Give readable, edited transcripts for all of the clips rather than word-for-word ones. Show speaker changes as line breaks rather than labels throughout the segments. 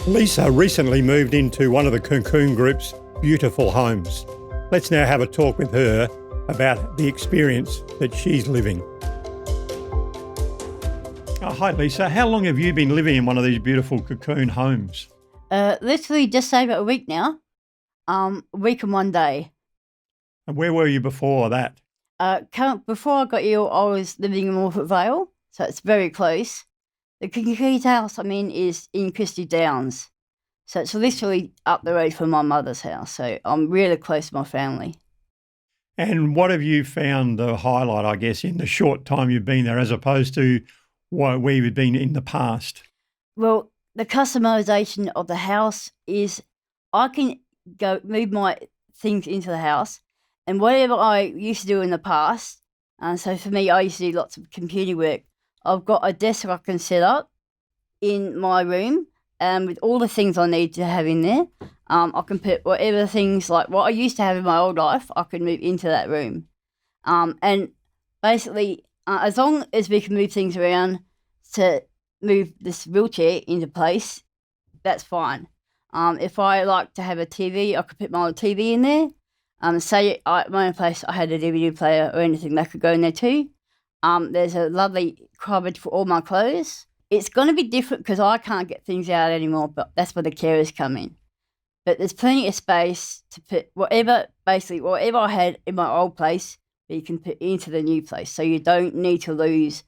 Lisa recently moved into one of the Cocoon Group's beautiful homes. Let's now have a talk with her about the experience that she's living. Hi Lisa, how long have you been living in one of these beautiful cocoon homes?
Literally just over a week now. A week and 1 day.
And where were you before that?
Before I got ill, I was living in Morford Vale, so it's very close. The Kincaid house I'm in is in Christie Downs, so it's literally up the road from my mother's house. So I'm really close to my family.
And what have you found the highlight, I guess, in the short time you've been there as opposed to where you've been in the past?
Well, the customization of the house is I can go move my things into the house, and whatever I used to do in the past. And so for me, I used to do lots of computer work. I've got a desk I can set up in my room, with all the things I need to have in there. I can put whatever things like what I used to have in my old life, I can move into that room. And basically, as long as we can move things around to move this wheelchair into place, that's fine. If I like to have a TV, I could put my old TV in there. Say at my own place I had a DVD player or anything that could go in there too. There's a lovely cupboard for all my clothes. It's going to be different because I can't get things out anymore, but that's where the carers come in. But there's plenty of space to put whatever I had in my old place, that you can put into the new place. So you don't need to lose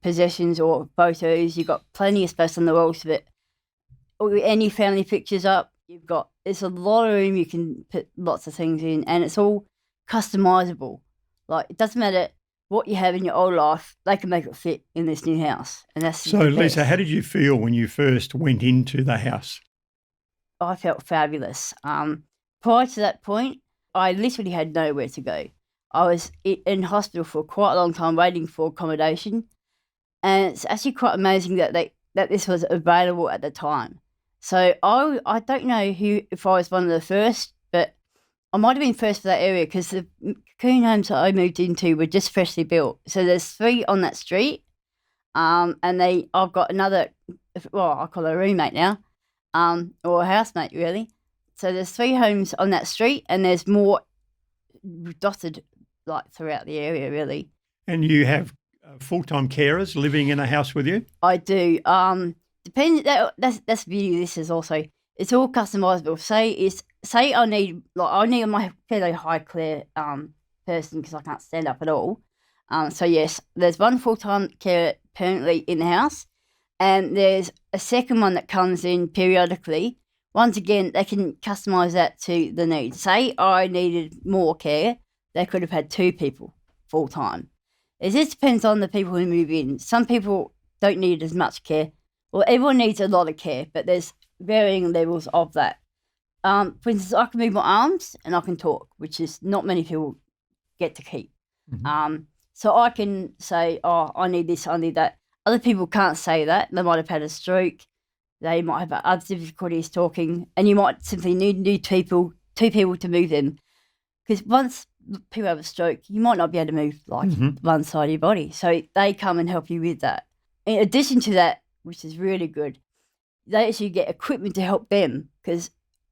possessions or photos. You've got plenty of space on the walls to put any family pictures up. There's a lot of room you can put lots of things in, and it's all customizable. Like, it doesn't matter what you have in your old life, they can make it fit in this new house. And that's
So
the
Lisa,
best.
how did you feel when you first went into the house?
I felt fabulous. Prior to that point, I literally had nowhere to go. I was in hospital for quite a long time waiting for accommodation, and it's actually quite amazing that this was available at the time. So I don't know if I was one of the first, but I might have been first for that area because the cocoon homes that I moved into were just freshly built. So there's 3 on that street, and I've got another. Well, I call her a roommate now, or a housemate really. So there's 3 homes on that street, and there's more dotted like throughout the area really.
And you have full-time carers living in a house with you?
I do. Depends. That's the beauty of this is also it's all customizable. Say I need my fairly high clear person because I can't stand up at all. So yes, there's one full time carer permanently in the house, and there's a second one that comes in periodically. Once again, they can customize that to the needs. Say I needed more care, they could have had 2 people full time. It just depends on the people who move in. Some people don't need as much care. Well, everyone needs a lot of care, but there's varying levels of that. For instance, I can move my arms and I can talk, which is not many people get to keep.
Mm-hmm.
So I can say, oh, I need this, I need that. Other people can't say that. They might have had a stroke. They might have other difficulties talking, and you might simply need two people to move them. Because once people have a stroke, you might not be able to move like one side of your body. So they come and help you with that. In addition to that, which is really good, they actually get equipment to help them because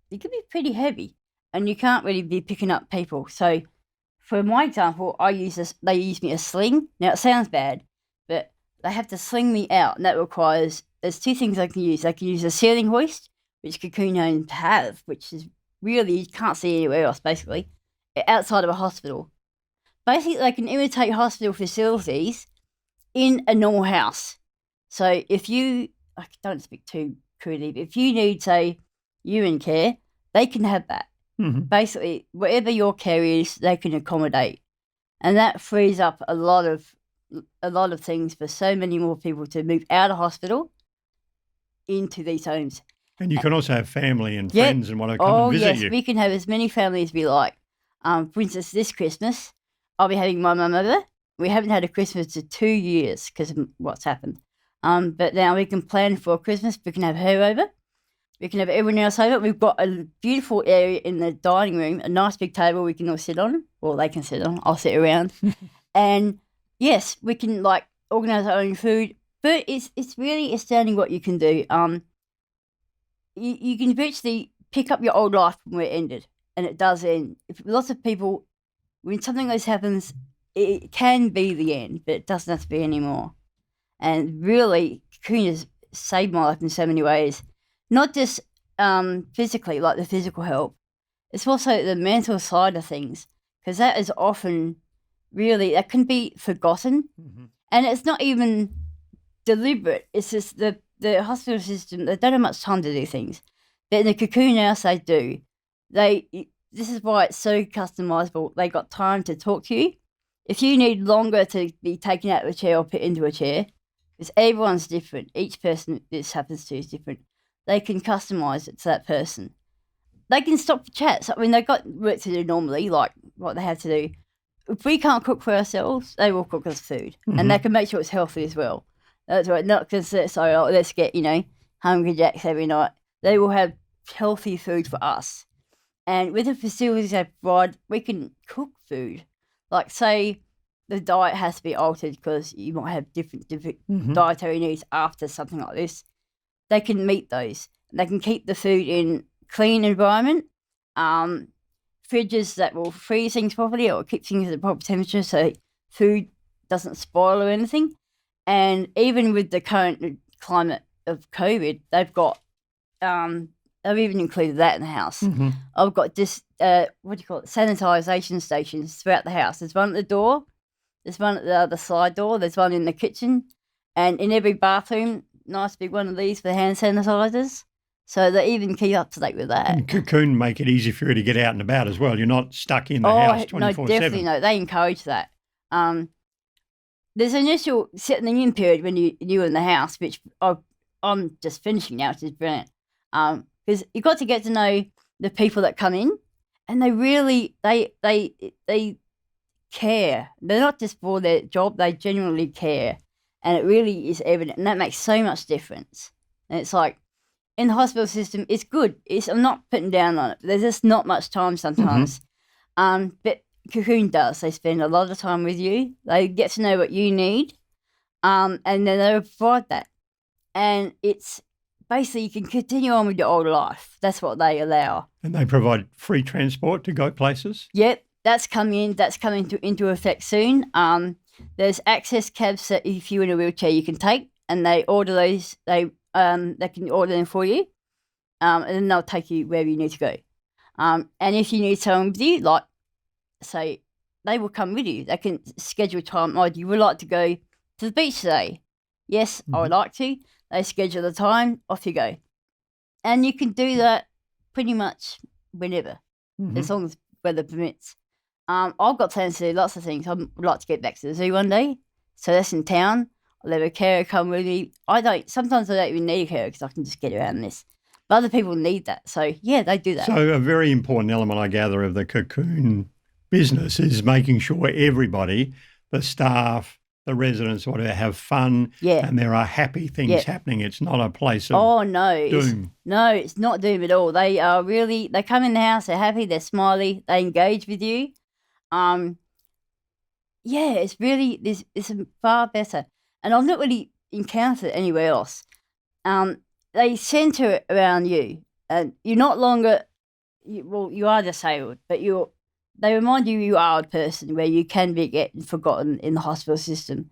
it can be pretty heavy and you can't really be picking up people. So for my example, they use me a sling. Now it sounds bad, but they have to sling me out, and that requires, there's 2 things they can use. They can use a ceiling hoist, which cocoon homes have, which is really, you can't see anywhere else basically, outside of a hospital. Basically, they can imitate hospital facilities in a normal house. So I don't speak too crudely, but if you need, say, urine care, they can have that.
Mm-hmm.
Basically, whatever your care is, they can accommodate. And that frees up a lot of things for so many more people to move out of hospital into these homes.
And you can also have family and friends and want to come and visit
yes,
you.
we can have as many families as we like. For instance, this Christmas, I'll be having my mum over. We haven't had a Christmas for 2 years because of what's happened. But now we can plan for Christmas. We can have her over. We can have everyone else over. We've got a beautiful area in the dining room, a nice big table we can all sit on. Well, they can sit on. I'll sit around. And yes, we can organise our own food. But it's really astounding what you can do. you can virtually pick up your old life from where it ended, and it does end. Lots of people, when something like this happens, it can be the end, but it doesn't have to be anymore. And really, cocoon has saved my life in so many ways, not just physically, like the physical help. It's also the mental side of things, because that is often that can be forgotten, and it's not even deliberate. It's just the hospital system, they don't have much time to do things. But in the cocoon house, they do. This is why it's so customizable. They got time to talk to you. If you need longer to be taken out of a chair or put into a chair, because everyone's different, each person this happens to is different, they can customize it to that person. They can stop for chats. I mean, they've got work to do normally, like what they have to do. If we can't cook for ourselves, they will cook us food, and they can make sure it's healthy as well. That's right, not because let's get Hungry Jacks every night. They will have healthy food for us, and with the facilities they provide, we can cook food. Like, say the diet has to be altered because you might have different dietary needs after something like this. They can meet those. They can keep the food in clean environment. Fridges that will freeze things properly or keep things at the proper temperature so food doesn't spoil or anything. And even with the current climate of COVID, they've got, they've even included that in the house. I've got this, sanitisation stations throughout the house. There's one at the door, there's one at the other side door, there's one in the kitchen, and in every bathroom, nice big one of these for hand sanitisers. So they even keep up to date with that.
And cocoon make it easy for you to get out and about as well. You're not stuck in the house 24/7.
No, definitely no. They encourage that. There's an initial settling in period when you're in the house, which I'm just finishing now, which is brilliant. Because you've got to get to know the people that come in, and they really they care. They're not just for their job; they genuinely care, and it really is evident, and that makes so much difference. And it's like, in the hospital system, it's good. I'm not putting down on it. There's just not much time sometimes. But cocoon does. They spend a lot of time with you. They get to know what you need, and then they provide that. And it's basically you can continue on with your old life. That's what they allow.
And they provide free transport to go places?
Yep, that's coming into effect soon. There's access cabs that if you're in a wheelchair you can take, and they order those. They can order them for you, and then they'll take you wherever you need to go. And if you need someone with you, like, say, they will come with you. They can schedule time. Oh, you would like to go to the beach today? Yes, I would like to. They schedule the time, off you go. And you can do that pretty much whenever, as long as weather permits. I've got plans to do lots of things. I would like to get back to the zoo one day. So that's in town. I'll have a carer come with me. Sometimes I don't even need a carer because I can just get around this. But other people need that. So, yeah, they do that.
So a very important element, I gather, of the cocoon business is making sure everybody, the staff, the residents, whatever, have fun and there are happy things happening. It's not a place of doom.
It's not doom at all. They are really, they come in the house, they're happy, they're smiley, they engage with you. It's really, it's far better. And I've not really encountered it anywhere else. They centre around you, and you're not longer, you are disabled, but they remind you are a person where you can be getting forgotten in the hospital system.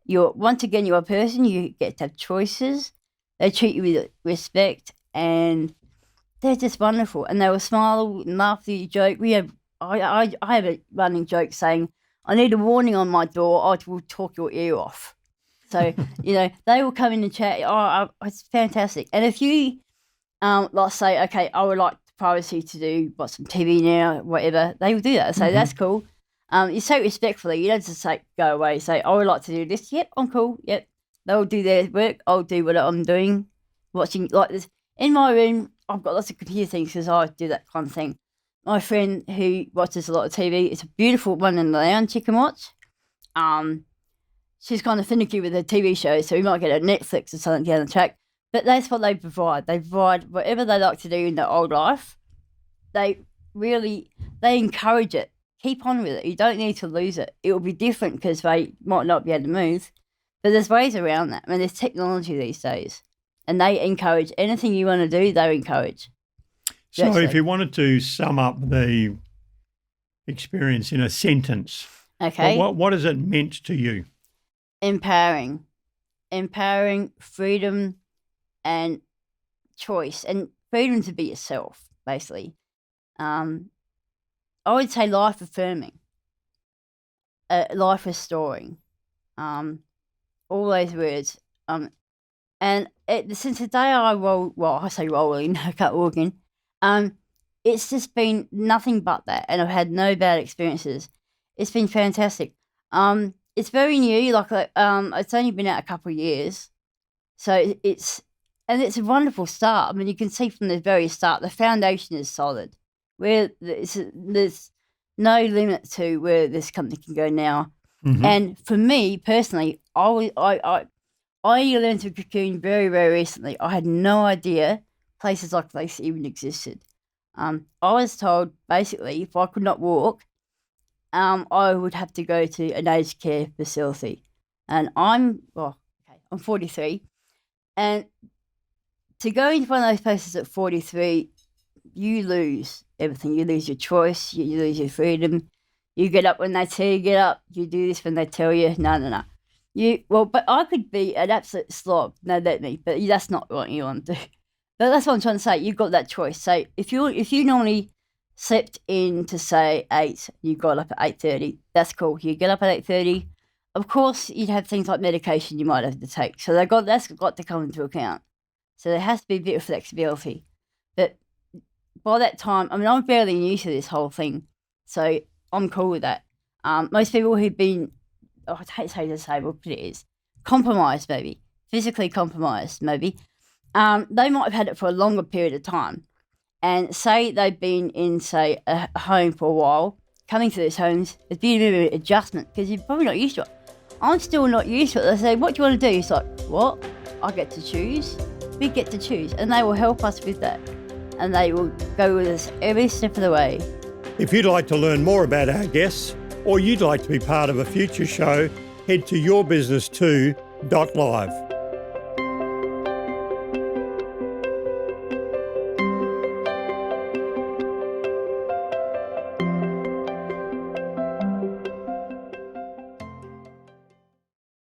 Once again, you're a person, you get to have choices. They treat you with respect, and they're just wonderful. And they will smile and laugh at you, joke. I have a running joke saying, I need a warning on my door, I will talk your ear off. So, they will come in and chat. It's fantastic. And if you, say, okay, I would like privacy to watch some TV now, whatever, they will do that. So that's cool. You say respectfully. You don't just say, go away. Say, I would like to do this. Yep, I'm cool. Yep. They'll do their work. I'll do what I'm doing. Watching, like this. In my room, I've got lots of computer things because I do that kind of thing. My friend who watches a lot of TV, it's a beautiful one in the lounge you can watch. She's kind of finicky with her TV shows, so we might get a Netflix or something down the track. But that's what they provide. They provide whatever they like to do in their old life. They encourage it. Keep on with it. You don't need to lose it. It will be different because they might not be able to move. But there's ways around that. I mean, there's technology these days. and they encourage anything you want to do, they encourage.
So if you wanted to sum up the experience in a sentence,
okay,
what has it meant to you?
Empowering, freedom and choice, and freedom to be yourself, basically. I would say life affirming, life restoring, all those words. And since the day I rolling, I can't walk in, it's just been nothing but that, and I've had no bad experiences. It's been fantastic. It's very new, it's only been out a couple of years, so it's a wonderful start. I mean, you can see from the very start the foundation is solid. There's no limit to where this company can go now. Mm-hmm. And for me personally, I learned to cocoon very, very recently. I had no idea places like this even existed. I was told basically if I could not walk, I would have to go to an aged care facility. And I'm 43. And to go into one of those places at 43, you lose everything. You lose your choice. You lose your freedom. You get up when they tell you to get up. You do this when they tell you. No. But I could be an absolute slob. No, let me. But that's not what you want to do. But that's what I'm trying to say. You've got that choice. So if you normally slept in to say 8, you got up at 8:30. That's cool. You get up at 8:30. Of course, you'd have things like medication you might have to take. So that's got to come into account. So there has to be a bit of flexibility. But by that time, I mean, I'm fairly new to this whole thing, so I'm cool with that. Most people who've been, I hate to say disabled, but it is, compromised maybe, physically compromised maybe, they might have had it for a longer period of time. And say they've been in, say, a home for a while, coming to these homes, there's been a bit of an adjustment because you're probably not used to it. I'm still not used to it. They say, what do you want to do? It's like, what? I get to choose? We get to choose. And they will help us with that. And they will go with us every step of the way.
If you'd like to learn more about our guests, or you'd like to be part of a future show, head to yourbusiness2.live.